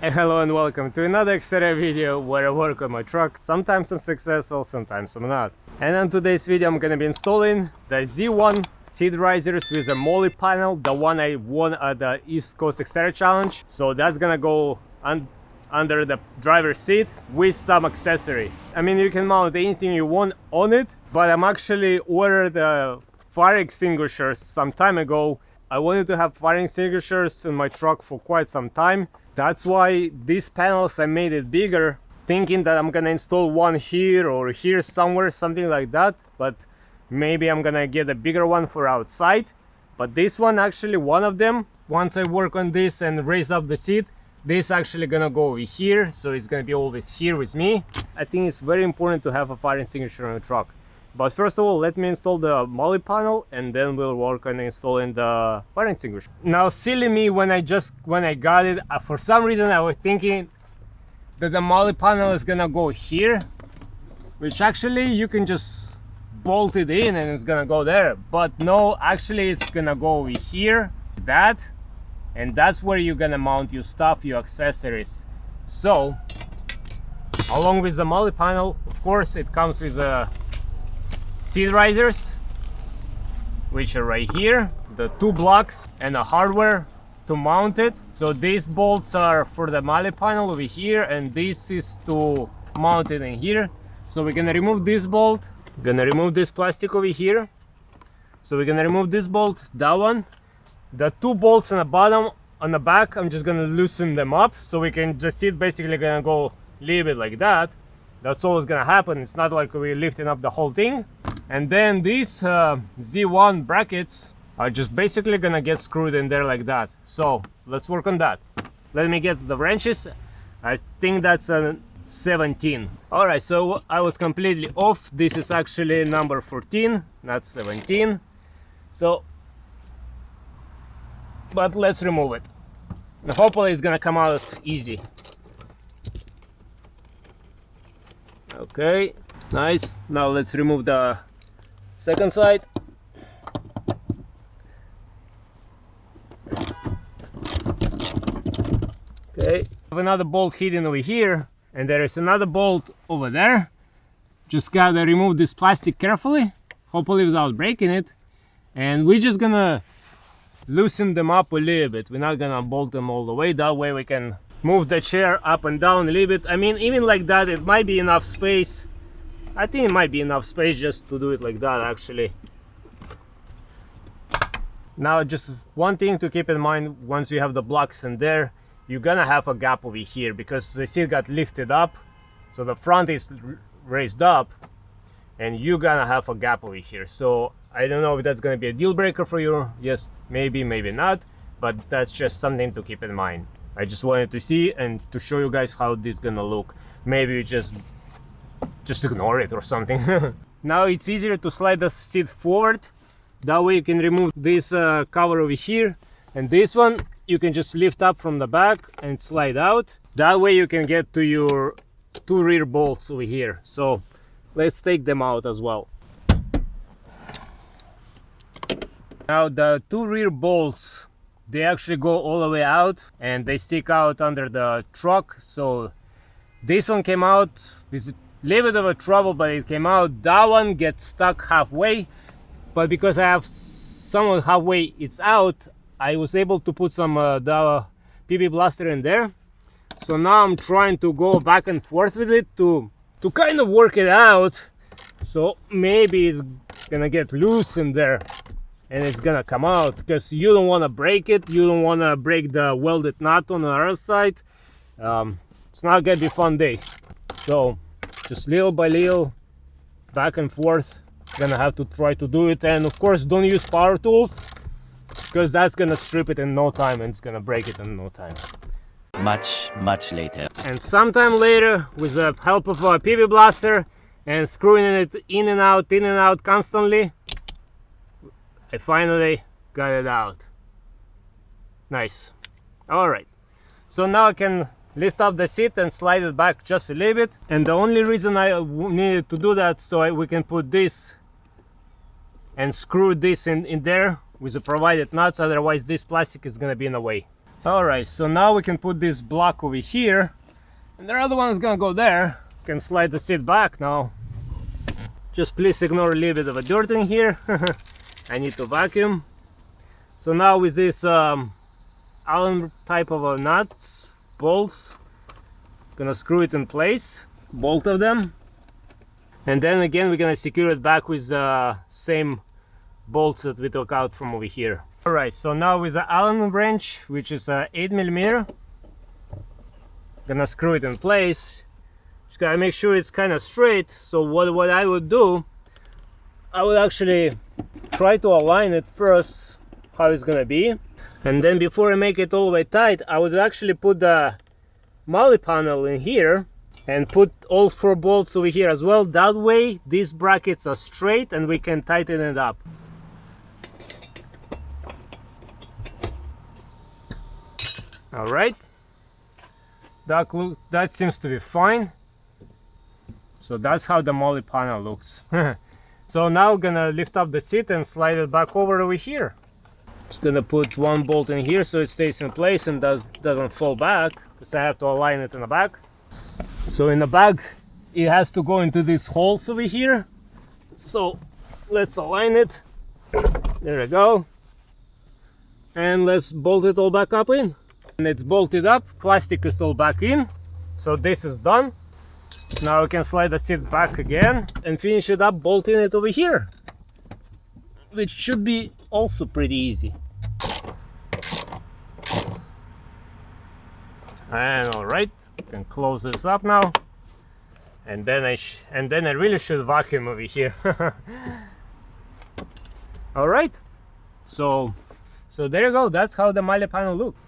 Hello and welcome to another Xterra video where I work on my truck. Sometimes I'm successful, sometimes I'm not. And on today's video I'm gonna be installing the Z1 seat risers with a Molle panel, the one I won at the East Coast Xterra Challenge. So that's gonna go under the driver's seat with some accessory. I mean, you can mount anything you want on it, but I'm actually ordered the fire extinguishers some time ago. I wanted to have fire extinguishers in my truck for quite some time. That's why these panels I made it bigger, thinking that I'm gonna install one here or here somewhere, something like that. But maybe I'm gonna get a bigger one for outside. But this one, actually one of them, once I work on this and raise up the seat, this actually gonna go over here, so it's gonna be always here with me. I think it's very important to have a fire extinguisher on a truck. But first of all, let me install the Molle panel and then we'll work on installing the fire extinguisher. Now, silly me, when I got it, for some reason I was thinking that the Molle panel is gonna go here, which actually you can just bolt it in and it's gonna go there. But no, actually it's gonna go over here, and that's where you're gonna mount your stuff, your accessories. So, along with the Molle panel, of course, it comes with a seat risers, which are right here, the two blocks and the hardware to mount it. So these bolts are for the Molle panel over here, and this is to mount it in here. So we're gonna remove this bolt, gonna remove this plastic over here. So we're gonna remove this bolt, that one, the two bolts on the bottom, on the back. I'm just gonna loosen them up so we can just see it. Basically gonna go a little bit like that. That's all that's gonna happen. It's not like we're lifting up the whole thing. And then these Z1 brackets are just basically gonna get screwed in there like that. So let's work on that. Let me get the wrenches. I think that's a 17. All right, so I was completely off. This is actually number 14, not 17. So, but let's remove it. And hopefully it's gonna come out easy. Okay, nice. Now let's remove the second side. Okay, I have another bolt hidden over here, and there is another bolt over there. Just gotta remove this plastic carefully, hopefully without breaking it. And we're just gonna loosen them up a little bit. We're not gonna bolt them all the way. That way we can move the chair up and down a little bit. I mean, even like that, it might be enough space. I think it might be enough space just to do it like that, actually. Now, just one thing to keep in mind, once you have the blocks in there, you're gonna have a gap over here because the seat got lifted up, so the front is raised up, and you're gonna have a gap over here. So I don't know if that's gonna be a deal breaker for you. Yes, maybe, maybe not, but that's just something to keep in mind. I just wanted to see and to show you guys how this is gonna look. Maybe you just ignore it or something. Now it's easier to slide the seat forward. That way you can remove this cover over here, and this one you can just lift up from the back and slide out. That way you can get to your two rear bolts over here. So let's take them out as well. Now the two rear bolts, they actually go all the way out and they stick out under the truck. So this one came out with a little bit of a trouble, but it came out. That one gets stuck halfway, but because I have someone halfway it's out, I was able to put some the PP blaster in there. So now I'm trying to go back and forth with it to kind of work it out. So maybe it's gonna get loose in there and it's gonna come out, because you don't want to break it. You don't want to break the welded nut on the other side. It's not gonna be a fun day. So just little by little, back and forth, gonna have to try to do it. And of course, don't use power tools, because that's gonna strip it in no time and it's gonna break it in no time. Much later. And sometime later, with the help of a PV blaster and screwing it in and out constantly, I finally got it out. Nice. All right, so now I can lift up the seat and slide it back just a little bit. And the only reason I needed to do that, so we can put this and screw this in there with the provided nuts, otherwise this plastic is going to be in the way. Alright, so now we can put this block over here, and the other one is gonna go there. Can slide the seat back now. Just please ignore a little bit of a dirt in here. I need to vacuum. So now with this Allen type of nuts, bolts, gonna screw it in place, both of them, and then again we're gonna secure it back with the same bolts that we took out from over here. Alright, so now with the Allen wrench, which is 8mm, gonna screw it in place. Just gotta make sure it's kind of straight. So what I would do, I would actually try to align it first how it's gonna be, and then before I make it all the way tight, I would actually put the Molle panel in here and put all 4 bolts over here as well. That way these brackets are straight and we can tighten it up. Alright, that seems to be fine. So that's how the Molle panel looks. So now I'm gonna lift up the seat and slide it back over here. Just gonna put 1 bolt in here so it stays in place and doesn't fall back, because I have to align it in the back. So in the back it has to go into these holes over here. So let's align it. There we go. And let's bolt it all back up in. And it's bolted up, plastic is all back in. So this is done. Now we can slide the seat back again and finish it up, bolting it over here, which should be also pretty easy. And alright, we can close this up now. And then I really should vacuum over here. Alright, so there you go. That's how the Molle panel looks.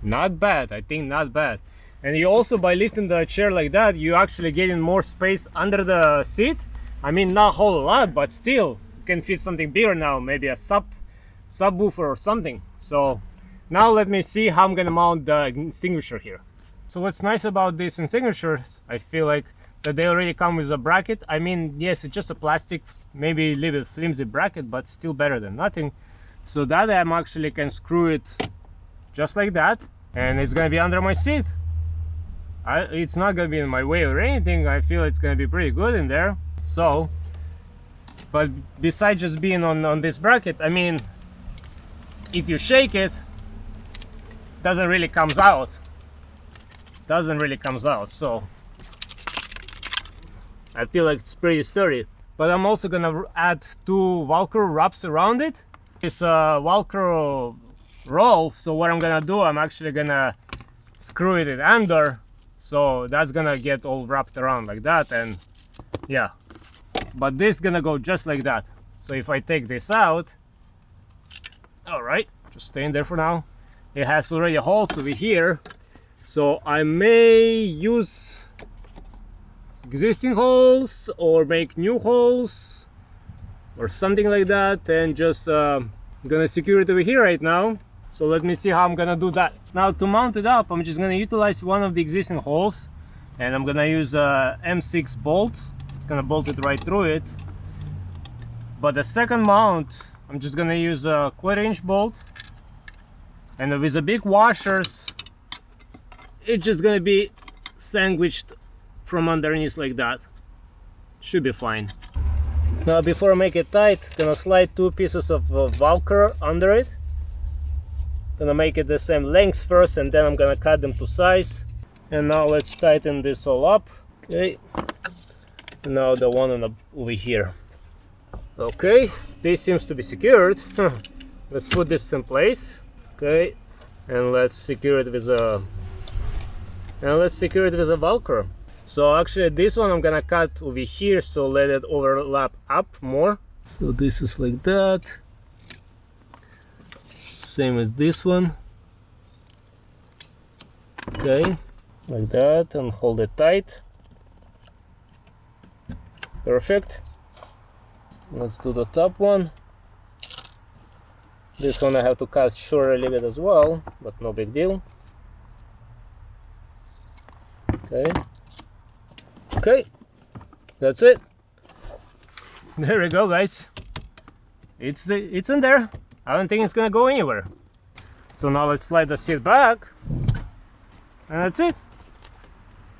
Not bad, I think not bad. And you also, by lifting the chair like that, you actually getting more space under the seat. I mean, not a whole lot, but still you can fit something bigger now, maybe a subwoofer or something. So now let me see how I'm gonna mount the extinguisher here. So what's nice about this extinguisher, I feel like that they already come with a bracket. I mean, yes, it's just a plastic, maybe a little bit flimsy bracket, but still better than nothing. So that I actually can screw it just like that, and it's gonna be under my seat. It's not gonna be in my way or anything. I feel it's gonna be pretty good in there. So, but besides just being on this bracket, I mean, if you shake it, doesn't really comes out. So I feel like it's pretty sturdy. But I'm also gonna add 2 Velcro wraps around it. It's a Velcro roll. So what I'm gonna do, I'm actually gonna screw it under. So that's gonna get all wrapped around like that, and yeah. But this is gonna go just like that. So if I take this out, alright, just stay in there for now. It has already holes over here, so I may use existing holes or make new holes or something like that, and just gonna secure it over here right now. So let me see how I'm gonna do that. Now to mount it up, I'm just gonna utilize one of the existing holes, and I'm gonna use a M6 bolt. It's gonna bolt it right through it. But the second mount, I'm just gonna use a 1/4" bolt, and with the big washers, it's just gonna be sandwiched from underneath like that. Should be fine. Now before I make it tight, gonna slide 2 pieces of Velcro under it. Gonna make it the same length first, and then I'm gonna cut them to size. And now let's tighten this all up. Okay, now the one over here. Okay, this seems to be secured. Let's put this in place. Okay, and let's secure it with a Velcro. So actually this one I'm gonna cut over here, so let it overlap up more. So this is like that. Same as this one. Okay, like that, and hold it tight. Perfect. Let's do the top one. This one I have to cut short a little bit as well, but no big deal. Okay, that's it. There we go, guys. It's in there. I don't think it's gonna go anywhere. So now let's slide the seat back, and that's it.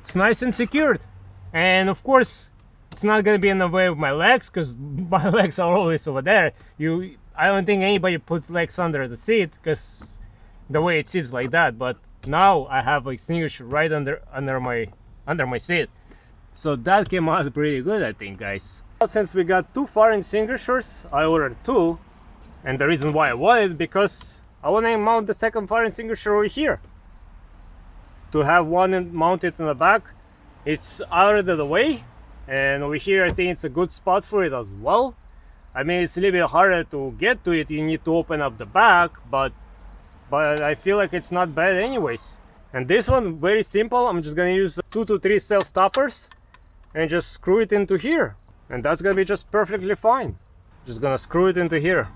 It's nice and secured. And of course, it's not gonna be in the way of my legs, because my legs are always over there. I don't think anybody puts legs under the seat, because the way it sits like that. But now I have an extinguisher right under my seat. So that came out pretty good, I think, guys. Since we got 2 fire extinguishers, I ordered 2, and the reason why I wanted, because I want to mount the second fire extinguisher over here. To have one mounted in the back, it's out of the way, and over here I think it's a good spot for it as well. I mean, it's a little bit harder to get to it, you need to open up the back, but I feel like it's not bad anyways. And this one, very simple, I'm just gonna use 2 to 3 self stoppers and just screw it into here, and that's gonna be just perfectly fine. Just gonna screw it into here.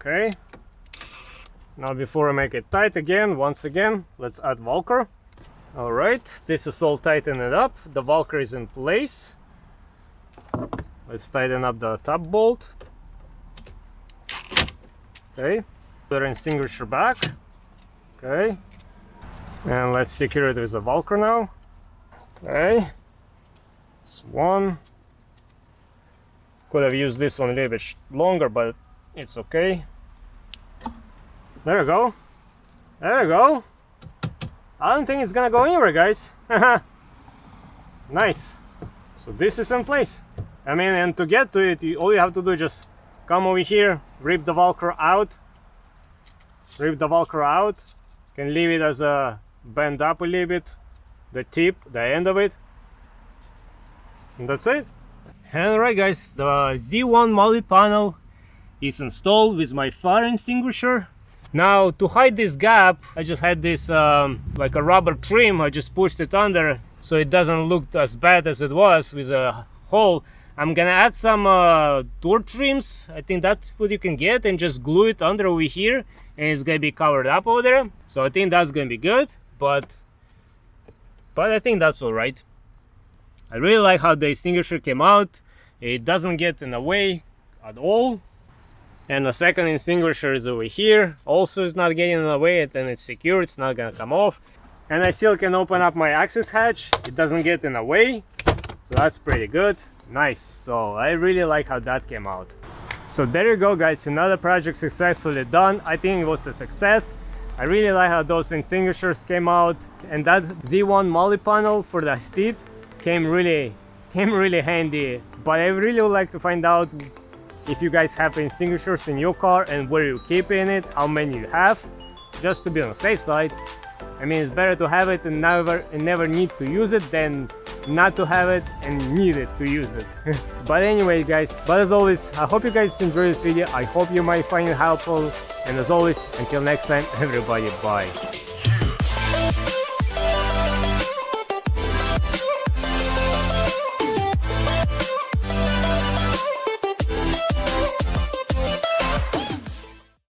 Okay, now before I make it tight again, once again, let's add Velcro. Alright, this is all tightened up, the Velcro is in place. Let's tighten up the top bolt. Okay, put our extinguisher back. Okay, and let's secure it with a Velcro now. Okay, it's one. Could have used this one a little bit longer, but it's okay. There we go. There we go. I don't think it's gonna go anywhere, guys. Nice. So this is in place. I mean, and to get to it, all you have to do is just come over here, rip the Velcro out. Rip the Velcro out. You can leave it as a bend up a little bit, the tip, the end of it. And that's it. Alright guys, the Z1 Molle panel is installed with my fire extinguisher. Now, to hide this gap, I just had this like a rubber trim. I just pushed it under so it doesn't look as bad as it was with a hole. I'm gonna add some door trims. I think that's what you can get, and just glue it under over here, and it's gonna be covered up over there. So I think that's gonna be good, but I think that's all right. I really like how the extinguisher came out. It doesn't get in the way at all. And the second extinguisher is over here, also is not getting in the way, and it's secure, it's not gonna come off. And I still can open up my access hatch, it doesn't get in the way, so that's pretty good. Nice. So I really like how that came out. So there you go guys, another project successfully done. I think it was a success. I really like how those extinguishers came out, and that Z1 Molle panel for the seat came really handy. But I really would like to find out if you guys have extinguishers in your car and where you keep in it, how many you have, just to be on the safe side. I mean, it's better to have it and never need to use it than not to have it and need it to use it. But anyway guys, as always, I hope you guys enjoyed this video. I hope you might find it helpful, and as always, until next time, everybody, bye.